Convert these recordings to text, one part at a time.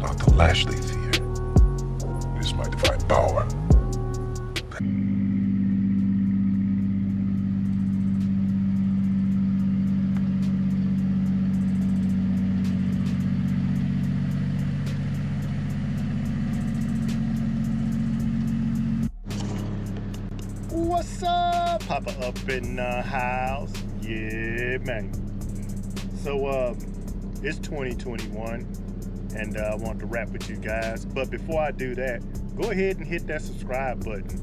not the lash they fear. It is my divine power. What's up? Papa up in the house. Yeah, man. So, it's 2021, and I want to rap with you guys. But before I do that, go ahead and hit that subscribe button.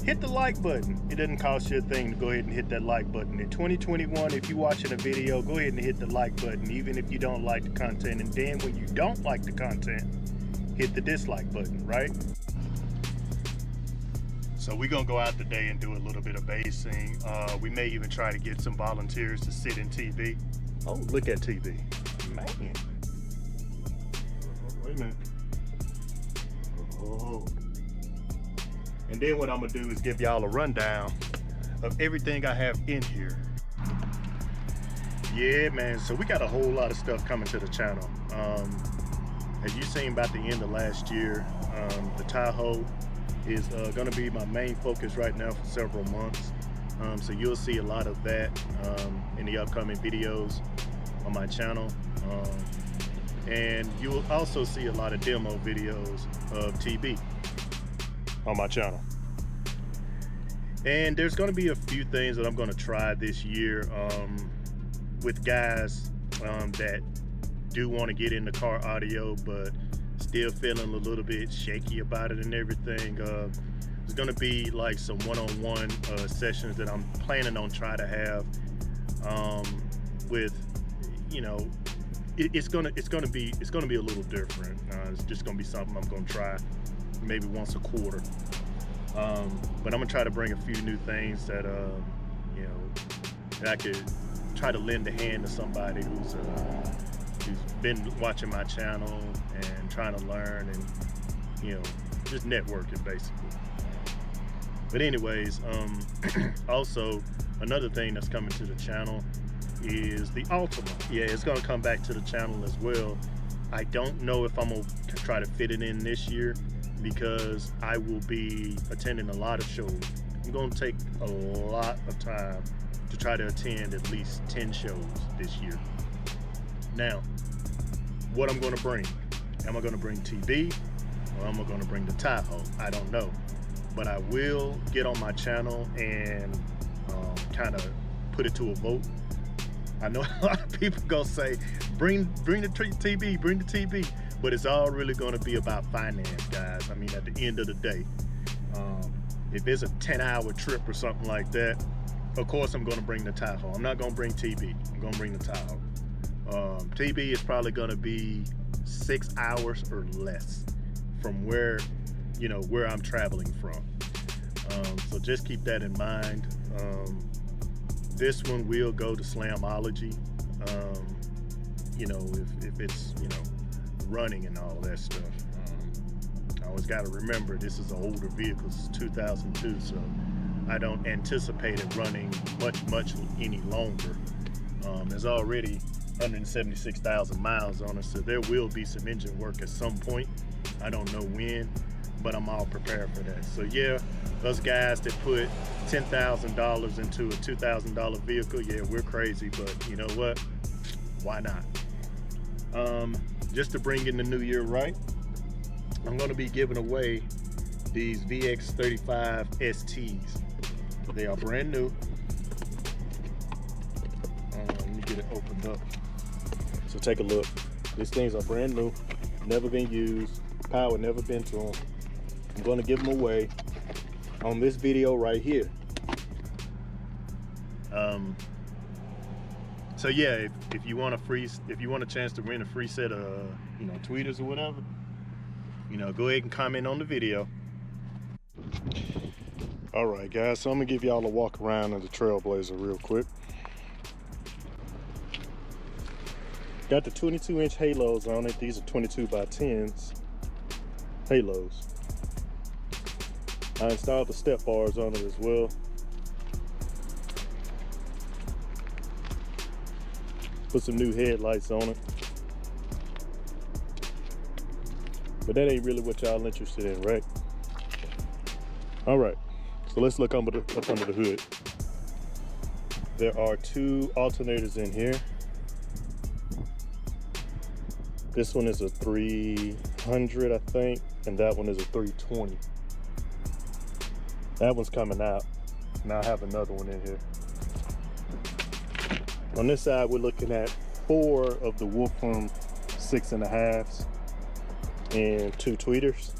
Hit the like button. It doesn't cost you a thing to go ahead and hit that like button. In 2021, if you're watching a video, go ahead and hit the like button, even if you don't like the content. And then when you don't like the content, hit the dislike button, right? So we're gonna go out today and do a little bit of basing. We may even try to get some volunteers to sit in TV. Oh, look at TV. Man. Wait a minute. Oh. And then what I'm gonna do is give y'all a rundown of everything I have in here. Yeah, man, so we got a whole lot of stuff coming to the channel. As you seen about the end of last year, the Tahoe is going to be my main focus right now for several months. So you'll see a lot of that in the upcoming videos on my channel. And you will also see a lot of demo videos of TB on my channel. And there's going to be a few things that I'm going to try this year with guys that do want to get into car audio, but still feeling a little bit shaky about it and everything. There's gonna be like some one-on-one sessions that I'm planning on trying to have with, you know, it's gonna be a little different. It's just gonna be something I'm gonna try maybe once a quarter. But I'm gonna try to bring a few new things that you know, that I could try to lend a hand to somebody who's been watching my channel and trying to learn and, you know, just networking basically. But anyways, also another thing that's coming to the channel is the Ultima. Yeah, it's gonna come back to the channel as well. I don't know if I'm gonna try to fit it in this year because I will be attending a lot of shows. I'm gonna take a lot of time to try to attend at least 10 shows this year. Now, what I'm going to bring? Am I going to bring TB or am I going to bring the Tahoe? I don't know, but I will get on my channel and kind of put it to a vote. I know a lot of people gonna say, bring the TB, bring the TB, but it's all really going to be about finance, guys. I mean, at the end of the day, if it's a 10-hour trip or something like that, of course I'm going to bring the Tahoe. I'm not going to bring TB. I'm going to bring the Tahoe. TB is probably going to be 6 hours or less from where, you know, where I'm traveling from. So just keep that in mind. This one will go to Slamology. You know, if it's, you know, running and all that stuff. I always got to remember this is an older vehicle. It's 2002, so I don't anticipate it running much any longer. There's already 176,000 miles on it, so there will be some engine work at some point. I don't know when, but I'm all prepared for that. So yeah, those guys that put $10,000 into a $2,000 vehicle, yeah, we're crazy, but you know what? Why not? Just to bring in the new year right, I'm going to be giving away these VX35 STs. They are brand new. Let me get it opened up. So take a look. These things are brand new, never been used, power never been to them. I'm going to give them away on this video right here. So yeah, if you want a chance to win a free set of, you know, tweeters or whatever, you know, go ahead and comment on the video. All right, guys. So I'm gonna give y'all a walk around in the Trailblazer real quick. Got the 22-inch halos on it. These are 22 by 10s halos. I installed the step bars on it as well. Put some new headlights on it. But that ain't really what y'all interested in, right? All right, so let's look up under the hood. There are 2 alternators in here. This one is a 300, I think, and that one is a 320. That one's coming out. Now I have another one in here. On this side, we're looking at 4 of the Wolfram 6.5s and 2 tweeters.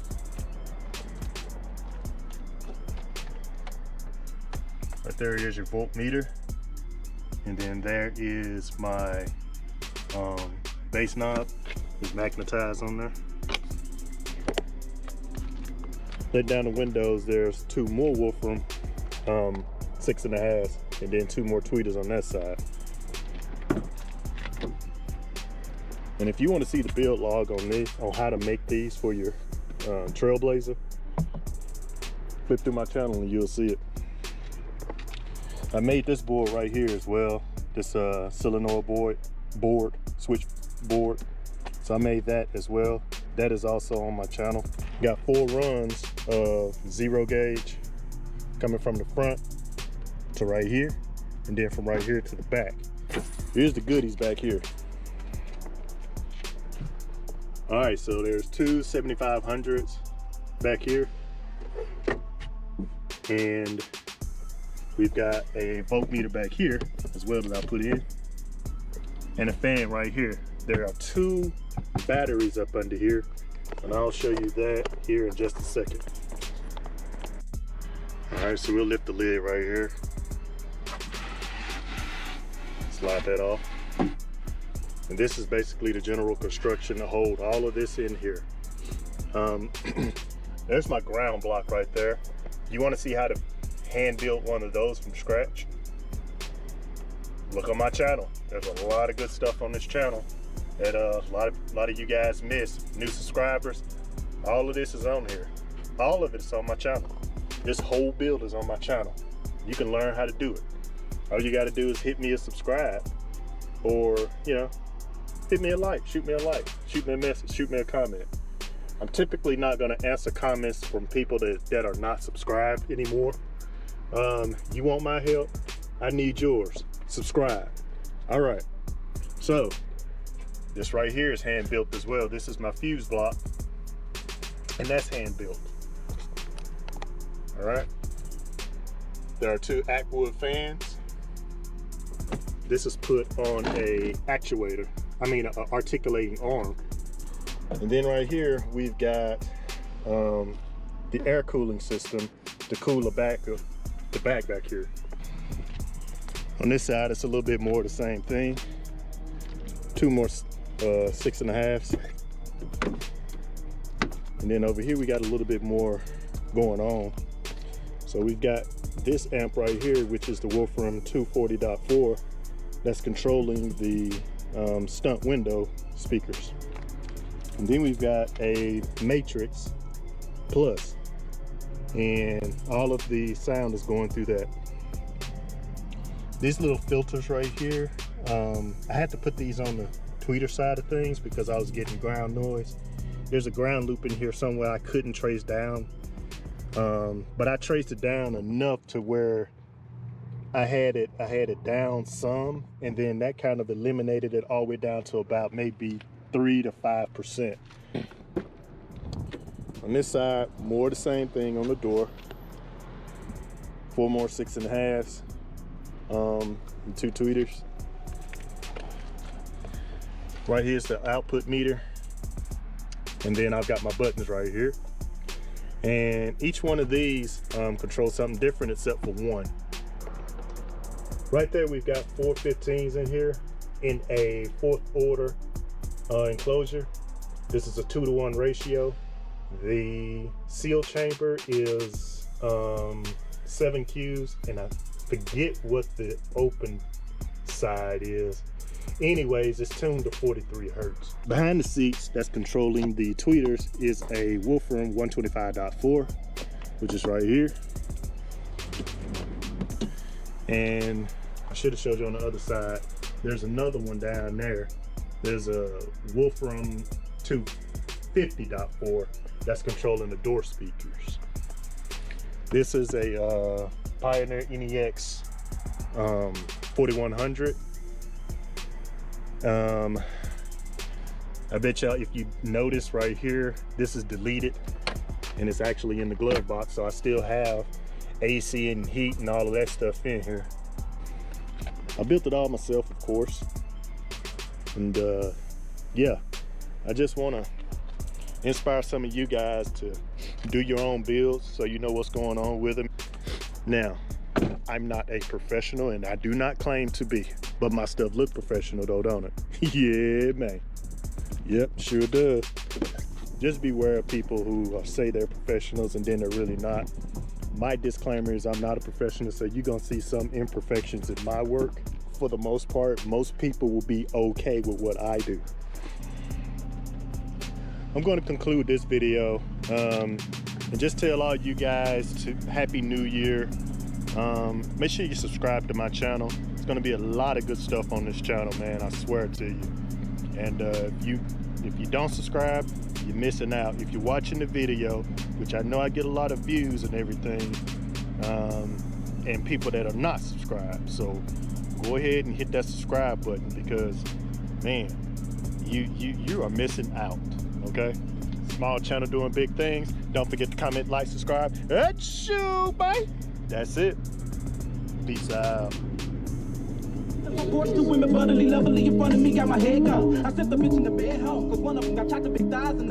Right there is your voltmeter. And then there is my bass knob. It's magnetized on there. Let down the windows, there's 2 more Wolfram 6.5s and then 2 more tweeters on that side. And if you want to see the build log on this, on how to make these for your Trailblazer, flip through my channel and you'll see it. I made this board right here as well. This solenoid board, switch board. So I made that as well. That is also on my channel. Got 4 runs of 0 gauge coming from the front to right here, and then from right here to the back. Here's the goodies back here. All right, so there's 2 7500s back here, and we've got a voltmeter back here as well that I put in, and a fan right here. There are 2 batteries up under here, and I'll show you that here in just a second. All right, so we'll lift the lid right here. Slide that off. And this is basically the general construction to hold all of this in here. There's my ground block right there. You want to see how to hand build one of those from scratch? Look on my channel. There's a lot of good stuff on this channel that a lot of you guys miss. New subscribers, all of this is on here. All of it is on my channel. This whole build is on my channel. You can learn how to do it. All you got to do is hit me a subscribe, or hit me a like, shoot me a like, shoot me a message, shoot me a comment. I'm typically not going to answer comments from people that are not subscribed anymore. You want my help? I need yours. Subscribe. All right, so this right here is hand built as well. This is my fuse block, and that's hand built. All right, there are 2 Ackwood fans. This is put on a actuator, an articulating arm. And then right here we've got the air cooling system to cool the back here. On this side, it's a little bit more the same thing. 2 more 6.5s. And then over here, we got a little bit more going on. So we've got this amp right here, which is the Wolfram 240.4. That's controlling the stunt window speakers. And then we've got a Matrix Plus, and all of the sound is going through that. These little filters right here, I had to put these on the tweeter side of things because I was getting ground noise. There's a ground loop in here somewhere I couldn't trace down, but I traced it down enough to where I had it down some, and then that kind of eliminated it all the way down to about maybe 3 to 5%. On this side, more the same thing on the door. 4 more 6.5s, and 2 tweeters. Right here's the output meter, and then I've got my buttons right here. And each one of these controls something different except for one. Right there, we've got 4 15s in here in a 4th order enclosure. This is a 2-to-1 ratio. The seal chamber is 7 Qs, and I forget what the open side is. Anyways, it's tuned to 43 Hertz. Behind the seats that's controlling the tweeters is a Wolfram 125.4, which is right here. And I should have showed you on the other side. There's another one down there. There's a Wolfram 2 50.4 that's controlling the door speakers. This is a Pioneer NEX 4100. I bet y'all, if you notice right here, this is deleted and it's actually in the glove box, so I still have AC and heat and all of that stuff in here. I built it all myself, of course, and yeah, I just want to inspire some of you guys to do your own builds so you know what's going on with them. Now, I'm not a professional and I do not claim to be, but my stuff look professional though, don't it? Yeah, man. Yep, sure does. Just beware of people who say they're professionals and then they're really not. My disclaimer is I'm not a professional, so you're gonna see some imperfections in my work. For the most part, most people will be okay with what I do. I'm gonna conclude this video and just tell all you guys to Happy New Year. Make sure you subscribe to my channel. It's gonna be a lot of good stuff on this channel, man, I swear to you. And if you don't subscribe, you're missing out. If you're watching the video, which I know I get a lot of views and everything, and people that are not subscribed, so go ahead and hit that subscribe button, because man, you are missing out. Okay, small channel doing big things. Don't forget to comment, like, subscribe. Achoo, bye. That's it. Peace out. Two women bubbly, lovely in front of me, got my head gone. I set the bitch in the bed home, cause one of them got chocolate big thighs and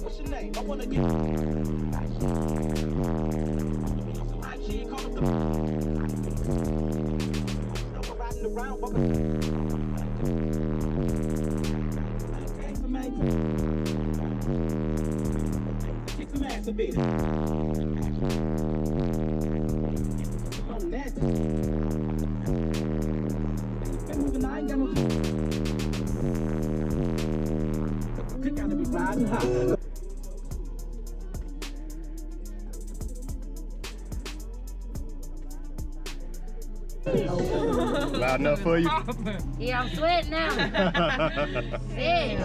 what's your name? I wanna get she ain't called up the riding around, kick some ass a bit. Loud enough for you? Yeah, I'm sweating now. Yeah.